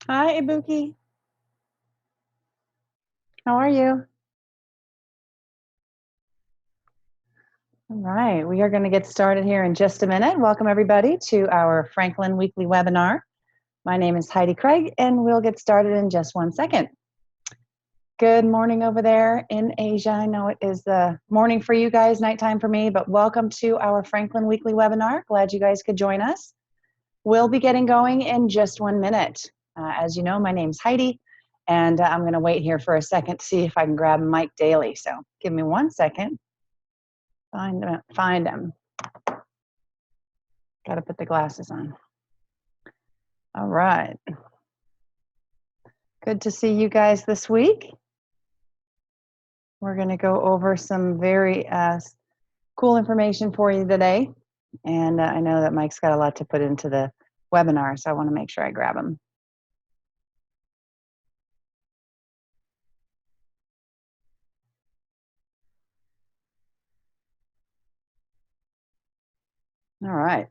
Hi, Ibuki. How are you? All right, we are going to get started here in just a minute. Welcome, everybody, to our Franklin Weekly Webinar. My name is Heidi Craig, and we'll get started in just 1 second. Good morning over there in Asia. I know it is the morning for you guys, nighttime for me, but welcome to our Franklin Weekly Webinar. Glad you guys could join us. We'll be getting going in just 1 minute. As you know, my name's Heidi, and I'm going to wait here for a second to see if I can grab Mike Daly. So give me 1 second. Find him. Got to put the glasses on. All right. Good to see you guys this week. We're going to go over some very cool information for you today. And I know that Mike's got a lot to put into the webinar, so I want to make sure I grab him. All right.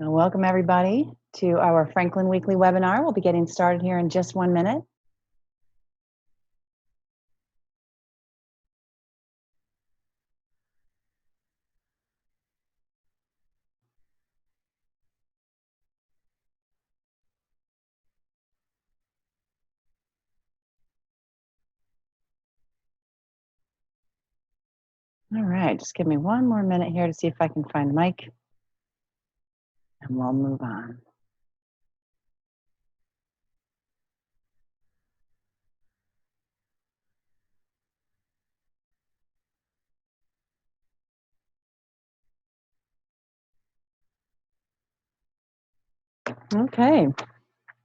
Well, welcome everybody to our Franklin Weekly Webinar. We'll be getting started here in just 1 minute. All right, just give me one more minute here to see if I can find Mike, and we'll move on. Okay,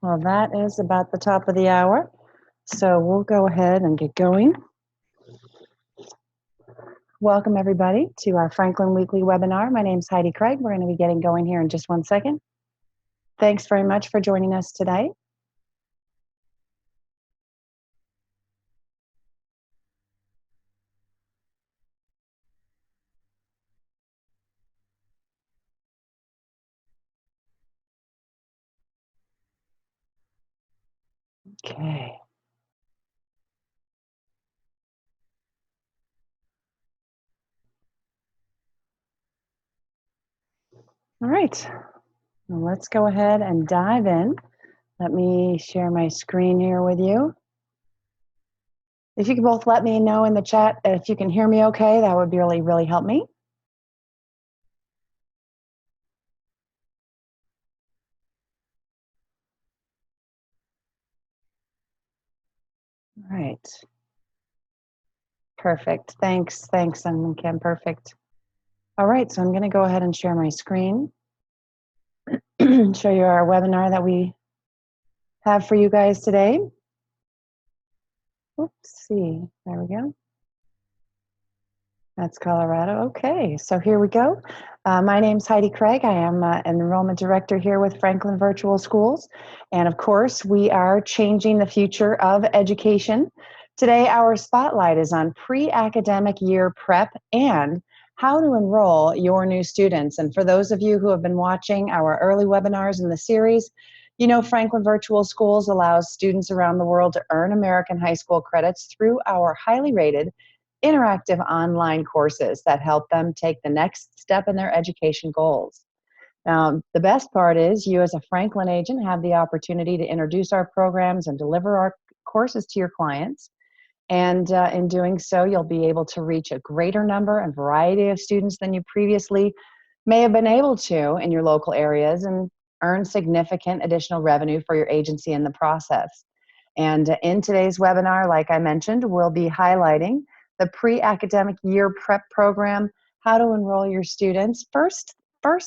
well, that is about the top of the hour. So we'll go ahead and get going. Welcome everybody to our Franklin Weekly Webinar. My name is Heidi Craig. We're going to be getting going here in just 1 second. Thanks very much for joining us today. Okay. All right. Well, let's go ahead and dive in. Let me share my screen here with you. If you could both let me know in the chat if you can hear me okay, that would really help me. All right. Perfect. Thanks, Kim. Perfect. All right, so I'm going to go ahead and share my screen, show you our webinar that we have for you guys today. Oops, see, there we go. That's Colorado. Okay, so here we go. My name's Heidi Craig. I am an enrollment director here with Franklin Virtual Schools. And of course, we are changing the future of education. Today, our spotlight is on pre-academic year prep and how to enroll your new students. And for those of you who have been watching our early webinars in the series, you know Franklin Virtual Schools allows students around the world to earn American high school credits through our highly rated interactive online courses that help them take the next step in their education goals. Now, the best part is you as a Franklin agent have the opportunity to introduce our programs and deliver our courses to your clients. And in doing so, you'll be able to reach a greater number and variety of students than you previously may have been able to in your local areas and earn significant additional revenue for your agency in the process. And in today's webinar, like I mentioned, we'll be highlighting the pre-academic year prep program, how to enroll your students. First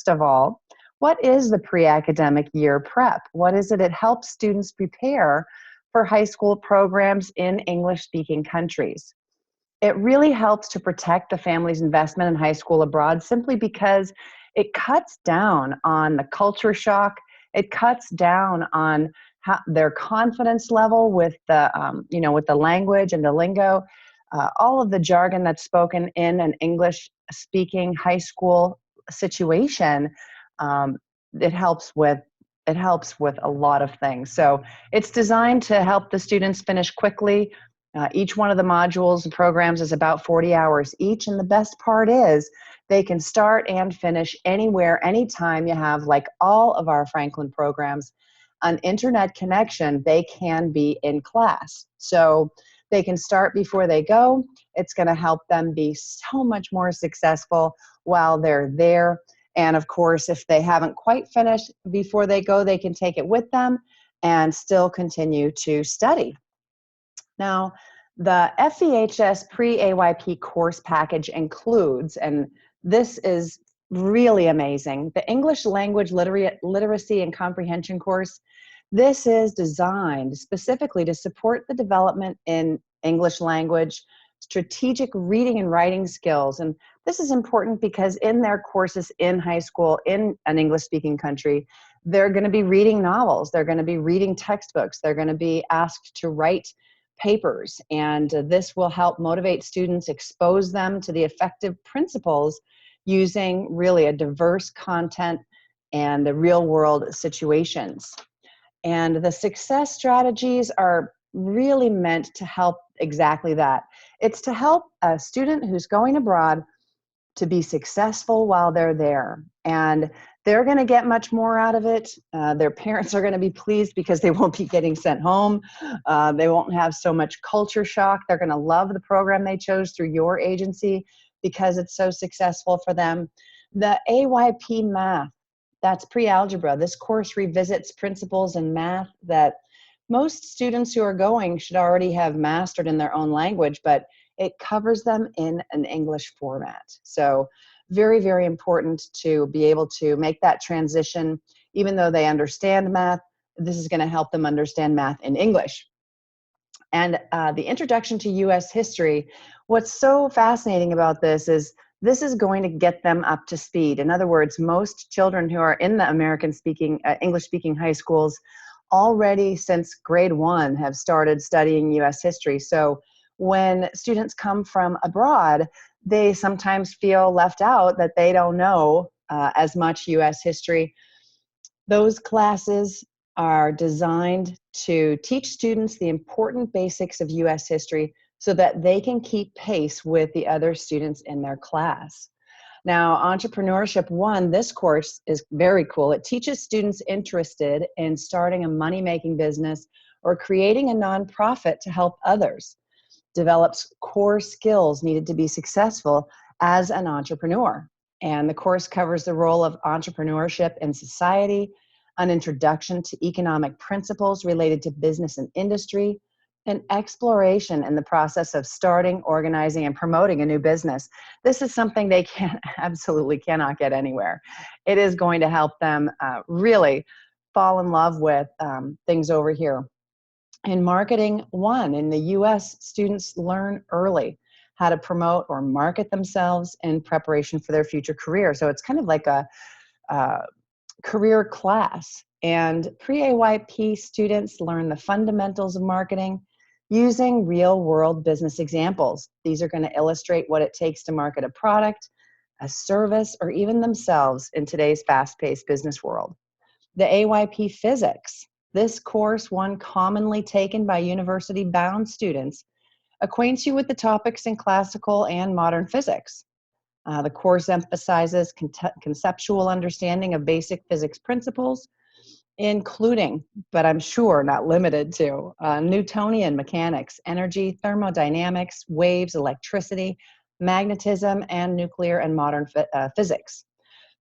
of all, what is the pre-academic year prep? What is it? It helps students prepare for high school programs in English-speaking countries. It really helps to protect the family's investment in high school abroad simply because it cuts down on the culture shock. It cuts down on their confidence level with the, with the language and the lingo. All of the jargon that's spoken in an English-speaking high school situation, it helps with it helps with a lot of things. So it's designed to help the students finish quickly. Each one of the modules and programs is about 40 hours each. And the best part is they can start and finish anywhere, anytime you have, like all of our Franklin programs, an internet connection, they can be in class. So they can start before they go. It's going to help them be so much more successful while they're there. And of course, if they haven't quite finished before they go, they can take it with them and still continue to study. Now, the FEHS pre-AYP course package includes, and this is really amazing, the English language literacy and comprehension course. This is designed specifically to support the development in English language, strategic reading and writing skills. And this is important because in their courses in high school, in an English-speaking country, they're going to be reading novels, they're going to be reading textbooks, they're going to be asked to write papers, and this will help motivate students, expose them to the effective principles using really a diverse content and the real world situations. And the success strategies are really meant to help exactly that. It's to help a student who's going abroad to be successful while they're there. And they're going to get much more out of it. Their parents are going to be pleased because they won't be getting sent home. They won't have so much culture shock. They're going to love the program they chose through your agency because it's so successful for them. The AYP math, that's pre-algebra. This course revisits principles in math that most students who are going should already have mastered in their own language, but it covers them in an English format. So very, very important to be able to make that transition. Even though they understand math, this is going to help them understand math in English. And the introduction to U.S. history, what's so fascinating about this is going to get them up to speed. In other words, most children who are in the American-speaking, English-speaking high schools already since grade 1 have started studying U.S. history. So when students come from abroad, they sometimes feel left out, that they don't know as much U.S. history. Those classes are designed to teach students the important basics of U.S. history so that they can keep pace with the other students in their class. Now, Entrepreneurship 1, this course is very cool. It teaches students interested in starting a money-making business or creating a nonprofit to help others, develops core skills needed to be successful as an entrepreneur. And the course covers the role of entrepreneurship in society, an introduction to economic principles related to business and industry, an exploration in the process of starting, organizing, and promoting a new business. This is something they absolutely cannot get anywhere. It is going to help them really fall in love with things over here. In Marketing 1 in the US, students learn early how to promote or market themselves in preparation for their future career. So it's kind of like a career class. And pre-AYP students learn the fundamentals of marketing using real-world business examples. These are going to illustrate what it takes to market a product, a service, or even themselves in today's fast-paced business world. The AYP Physics. This course, one commonly taken by university-bound students, acquaints you with the topics in classical and modern physics. The course emphasizes conceptual understanding of basic physics principles, including, but I'm sure not limited to, Newtonian mechanics, energy, thermodynamics, waves, electricity, magnetism, and nuclear and modern physics.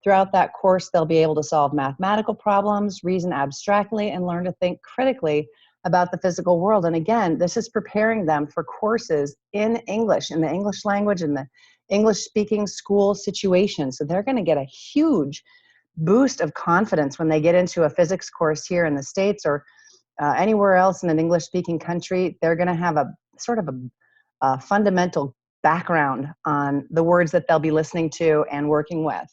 Throughout that course, they'll be able to solve mathematical problems, reason abstractly, and learn to think critically about the physical world. And again, this is preparing them for courses in English, in the English language, in the English-speaking school situation. So they're going to get a huge boost of confidence when they get into a physics course here in the States or anywhere else in an English-speaking country. They're going to have a sort of a fundamental background on the words that they'll be listening to and working with.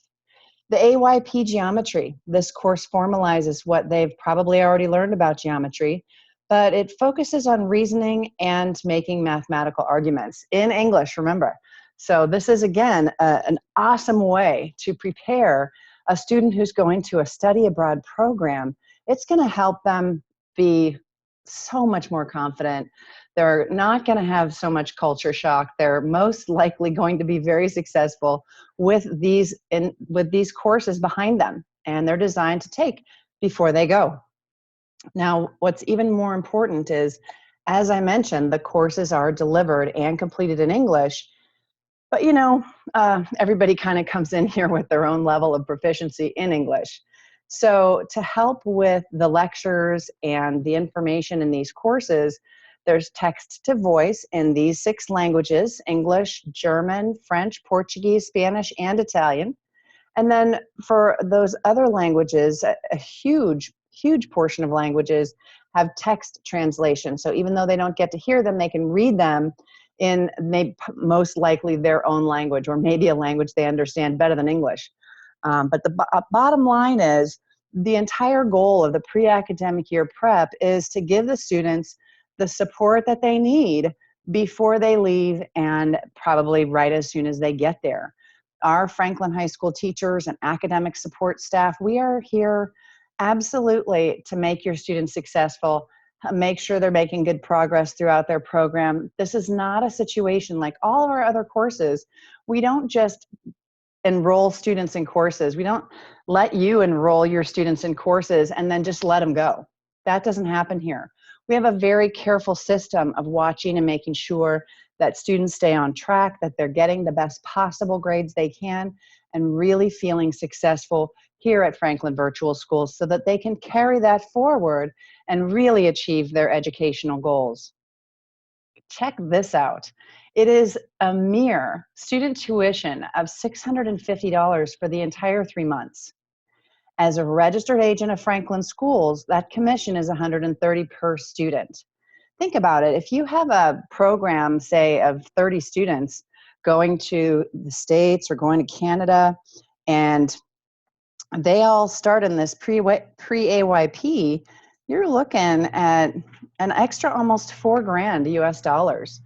The AYP Geometry. This course formalizes what they've probably already learned about geometry, but it focuses on reasoning and making mathematical arguments in English, remember. So this is, again, an awesome way to prepare a student who's going to a study abroad program it's going to help them be so much more confident. They're not going to have so much culture shock. They're most likely going to be very successful with these courses behind them, and they're designed to take before they go. Now, what's even more important is, as I mentioned, the courses are delivered and completed in English. But everybody kind of comes in here with their own level of proficiency in English. So to help with the lectures and the information in these courses, there's text to voice in these 6 languages: English, German, French, Portuguese, Spanish, and Italian. And then for those other languages, a huge, huge portion of languages have text translation. So even though they don't get to hear them, they can read them in most likely their own language, or maybe a language they understand better than English. But the bottom line is, the entire goal of the pre-academic year prep is to give the students the support that they need before they leave, and probably right as soon as they get there. Our Franklin High School teachers and academic support staff, we are here absolutely to make your students successful, make sure they're making good progress throughout their program. This is not a situation like all of our other courses. We don't just enroll students in courses. We don't let you enroll your students in courses and then just let them go. That doesn't happen here. We have a very careful system of watching and making sure that students stay on track, that they're getting the best possible grades they can, and really feeling successful here at Franklin Virtual Schools, so that they can carry that forward and really achieve their educational goals. Check this out. It is a mere student tuition of $650 for the entire 3 months. As a registered agent of Franklin Schools, that commission is $130 per student. Think about it. If you have a program, say, of 30 students going to the States or going to Canada, and they all start in this pre-AYP, you're looking at an extra almost $4,000 US dollars.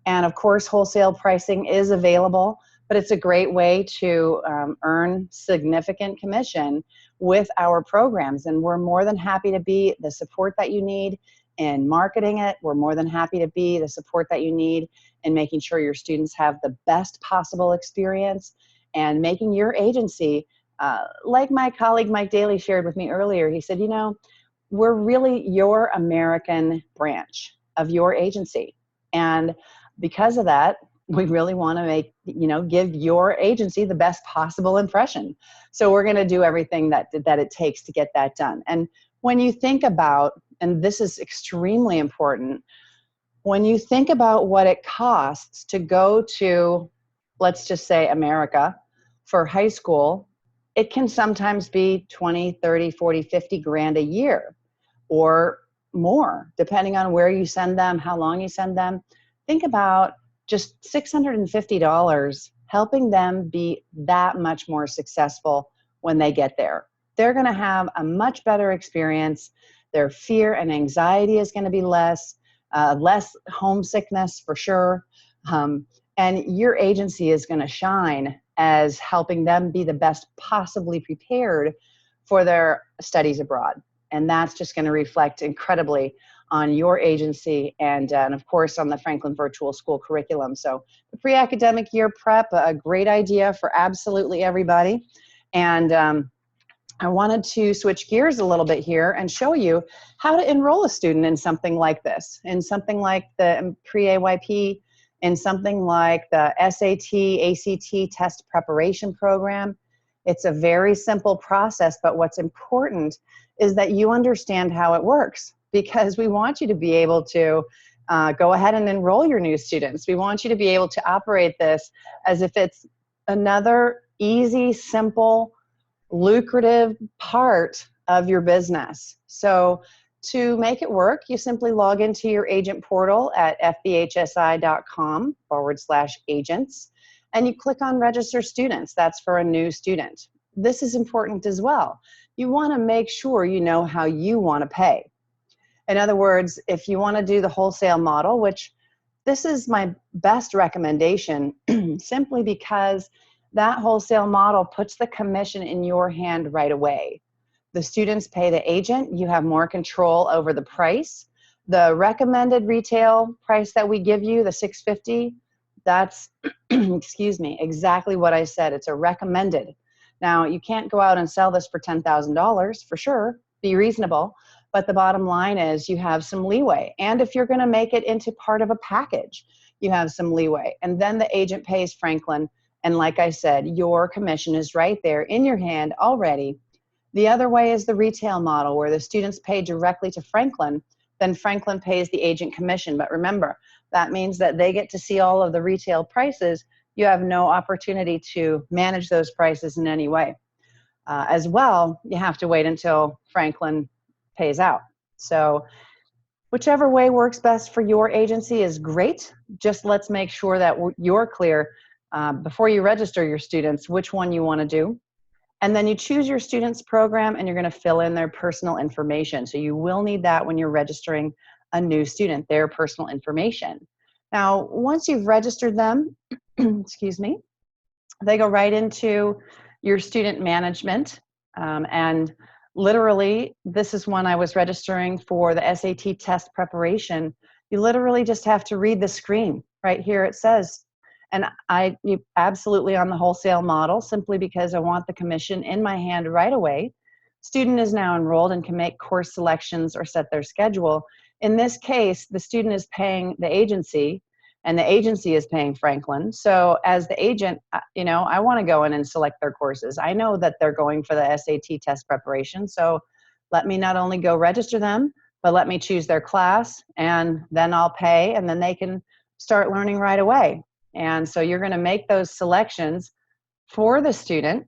And of course, wholesale pricing is available, but it's a great way to earn significant commission with our programs. And we're more than happy to be the support that you need in marketing it. We're more than happy to be the support that you need in making sure your students have the best possible experience, and making your agency, like my colleague Mike Daly shared with me earlier. He said, we're really your American branch of your agency. And because of that, we really want to give your agency the best possible impression. So we're going to do everything that it takes to get that done. And when you think about, and this is extremely important, when you think about what it costs to go to, let's just say, America for high school, it can sometimes be 20, 30, 40, 50 grand a year or more, depending on where you send them, how long you send them. Think about just $650 helping them be that much more successful when they get there. They're going to have a much better experience. Their fear and anxiety is going to be less homesickness for sure. And your agency is going to shine as helping them be the best possibly prepared for their studies abroad. And that's just going to reflect incredibly on your agency and of course on the Franklin Virtual School curriculum. So the pre-academic year prep, a great idea for absolutely everybody. And I wanted to switch gears a little bit here and show you how to enroll a student in something like this, in something like the pre-AYP, in something like the SAT, ACT test preparation program. It's a very simple process, but what's important is that you understand how it works, because we want you to be able to go ahead and enroll your new students. We want you to be able to operate this as if it's another easy, simple, lucrative part of your business. So to make it work, you simply log into your agent portal at fbhsi.com/agents, and you click on register students. That's for a new student. This is important as well. You want to make sure you know how you want to pay. In other words, if you want to do the wholesale model, which this is my best recommendation, simply because that wholesale model puts the commission in your hand right away. The students pay the agent. You have more control over the price. The recommended retail price that we give you, the $650, that's, excuse me, exactly what I said. It's a recommended. Now, you can't go out and sell this for $10,000 for sure. Be reasonable. But the bottom line is you have some leeway. And if you're going to make it into part of a package, you have some leeway. And then the agent pays Franklin. And like I said, your commission is right there in your hand already. The other way is the retail model where the students pay directly to Franklin, then Franklin pays the agent commission. But remember, that means that they get to see all of the retail prices. You have no opportunity to manage those prices in any way. As well, you have to wait until Franklin pays out. So whichever way works best for your agency is great. Just let's make sure that you're clear before you register your students which one you want to do. And then you choose your student's program and you're going to fill in their personal information. So you will need that when you're registering a new student, their personal information. Now, once you've registered them, excuse me, they go right into your student management. And literally, this is when I was registering for the SAT test preparation. You literally just have to read the screen. Right here it says, and you absolutely on the wholesale model, simply because I want the commission in my hand right away. Student is now enrolled and can make course selections or set their schedule. In this case, the student is paying the agency, and the agency is paying Franklin. So as the agent, I want to go in and select their courses. I know that they're going for the SAT test preparation. So let me not only go register them, but let me choose their class, and then I'll pay, and then they can start learning right away. And so you're going to make those selections for the student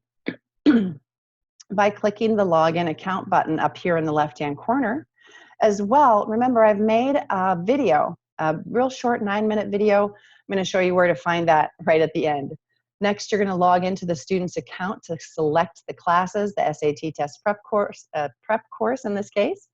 by clicking the login account button up here in the left-hand corner. As well, remember, I've made a video, a real short 9-minute video. I'm going to show you where to find that right at the end. Next, you're going to log into the student's account to select the classes, the SAT test prep course in this case.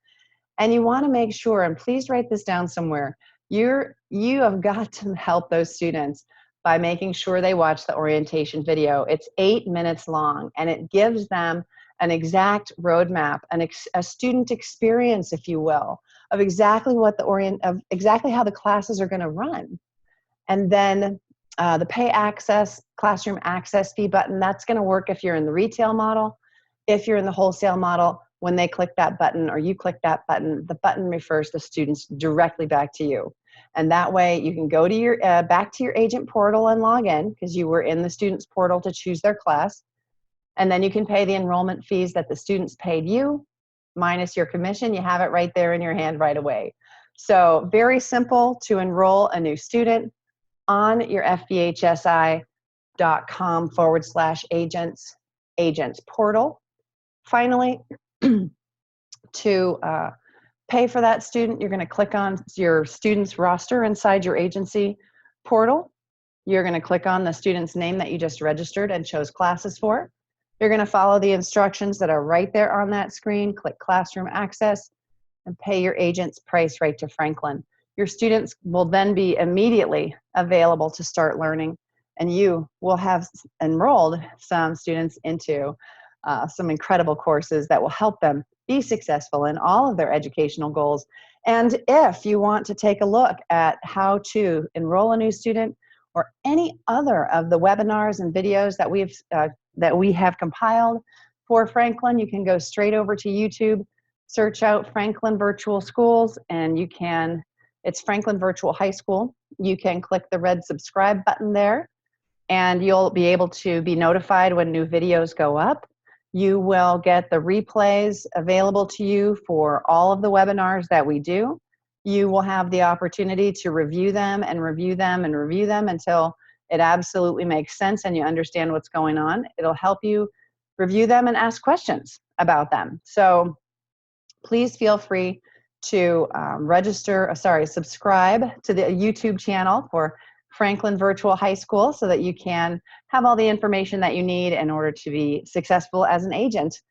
And you want to make sure, and please write this down somewhere, you have got to help those students by making sure they watch the orientation video. It's 8 minutes long, and it gives them an exact roadmap, a student experience, if you will, of exactly what exactly how the classes are going to run. And then the pay access, classroom access fee button, that's going to work if you're in the retail model. If you're in the wholesale model, when they click that button or you click that button, the button refers the students directly back to you. And that way you can go to your back to your agent portal and log in, because you were in the students portal to choose their class. And then you can pay the enrollment fees that the students paid you minus your commission. You have it right there in your hand right away. So very simple to enroll a new student on your fbhsi.com/agents portal. Finally, to pay for that student, you're going to click on your student's roster inside your agency portal. You're going to click on the student's name that you just registered and chose classes for. You're going to follow the instructions that are right there on that screen, click classroom access, and pay your agent's price right to Franklin. Your students will then be immediately available to start learning, and you will have enrolled some students into some incredible courses that will help them be successful in all of their educational goals. And if you want to take a look at how to enroll a new student or any other of the webinars and videos that we have compiled for Franklin, you can go straight over to YouTube, search out Franklin Virtual Schools, and it's Franklin Virtual High School. You can click the red subscribe button there, and you'll be able to be notified when new videos go up. You will get the replays available to you for all of the webinars that we do. You will have the opportunity to review them and review them and review them until it absolutely makes sense and you understand what's going on. It'll help you review them and ask questions about them. So please feel free to subscribe to the YouTube channel for Franklin Virtual High School so that you can have all the information that you need in order to be successful as an agent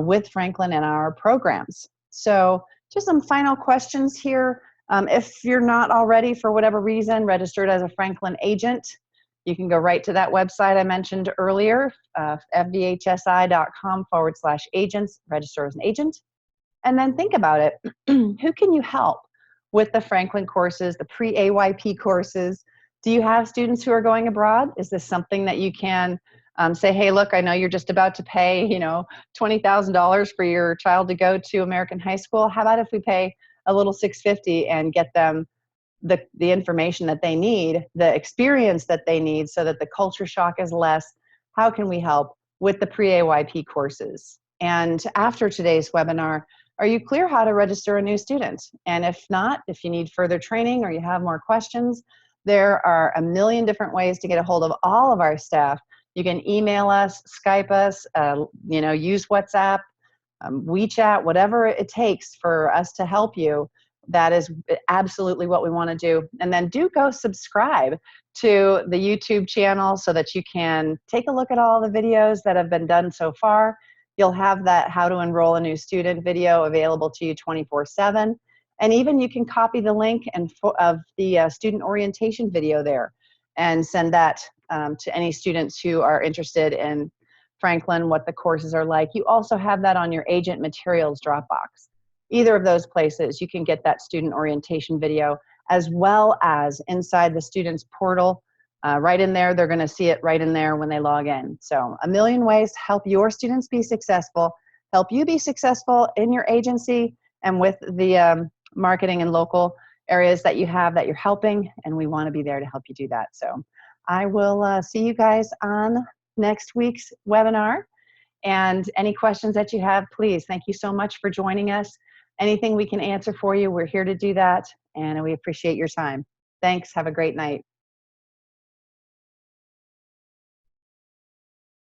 with Franklin and our programs. So just some final questions here. If you're not already, for whatever reason, registered as a Franklin agent, You can go right to that website I mentioned earlier, fvhsi.com/agents, register as an agent, and then think about it. Who can you help with the Franklin courses, the pre-AYP courses? Do you have students who are going abroad? Is this something that you can say, hey, look, I know you're just about to pay, $20,000 for your child to go to American high school. How about if we pay a little $650 and get them the information that they need, the experience that they need, so that the culture shock is less? How can we help with the pre-AYP courses? And after today's webinar, are you clear how to register a new student? And if not, if you need further training or you have more questions, there are a million different ways to get a hold of all of our staff. You can email us, Skype us, use WhatsApp, WeChat, whatever it takes for us to help you. That is absolutely what we want to do. And then do go subscribe to the YouTube channel so that you can take a look at all the videos that have been done so far. You'll have that how to enroll a new student video available to you 24/7. And even you can copy the link of the student orientation video there and send that to any students who are interested in Franklin, what the courses are like. You also have that on your agent materials Dropbox. Either of those places, you can get that student orientation video, as well as inside the students portal. Right in there, they're going to see it right in there when they log in. So a million ways to help your students be successful, help you be successful in your agency and with the marketing and local areas that you have that you're helping, and we want to be there to help you do that. So I will see you guys on next week's webinar. And any questions that you have, please, thank you so much for joining us. Anything we can answer for you, we're here to do that, and we appreciate your time. Thanks. Have a great night.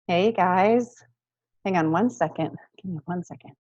Hey, guys. Hang on one second. Give me 1 second.